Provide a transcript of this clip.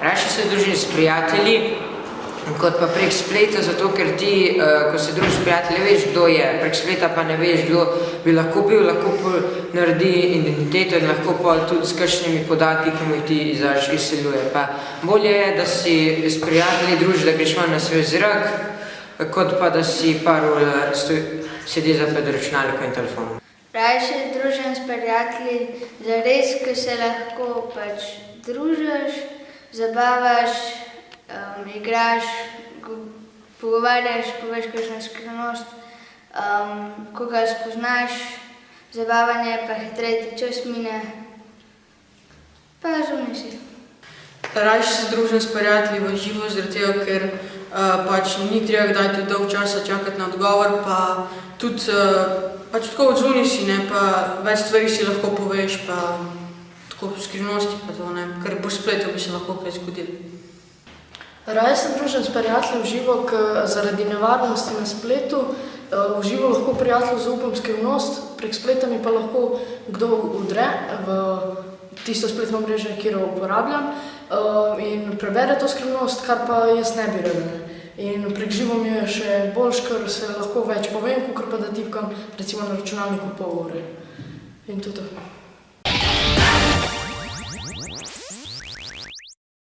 Raje se družim s prijatelji, kot pa prek spleta, zato ker ti, ko se družiš s prijatelji, veš, kdo je, prek spleta pa ne veš, kdo bi lahko bil, lahko naredi identiteto in lahko pa tudi s kakšnimi podatki, ki mu ti izseljuje. Pa bolje je, da si s prijatelji družiš, da greš malo na svež zrak, kot pa da si par ur sedi za pred računalnikom in telefonom. Raje se družim s prijatelji, zares, ko se lahko pač družiš, zabavaš, igraš, pogovarjaš, poveš kakšno skrivnost, koga spoznaš, zabavanje pa hitreje ti čas mine, pa zunaj si. Raje se družim s prijatelji v živo, zaradi tega, ker pač ni treba kdaj tudi dolgo časa čakati na odgovor, pa tudi pač tako odzunaj si, ne, pa več stvari si lahko poveš, pa tako skrivnosti pa to, ne, ker po spletu bi se lahko kaj zgodilo. Raje se družim s prijatelji v živo, ker zaradi nevarnosti na spletu v živo lahko prijatelju zaupam skrivnost, prek spleta mi pa lahko kdo vdre v tisto spletno mrežo, kjer jo uporabljam in prebere to skrivnost, kar pa jaz ne bi rada. In prek živo mi je še boljš, ker se lahko več povem, kakor pa da tipkam recimo na računalniku pol ure. In to je to.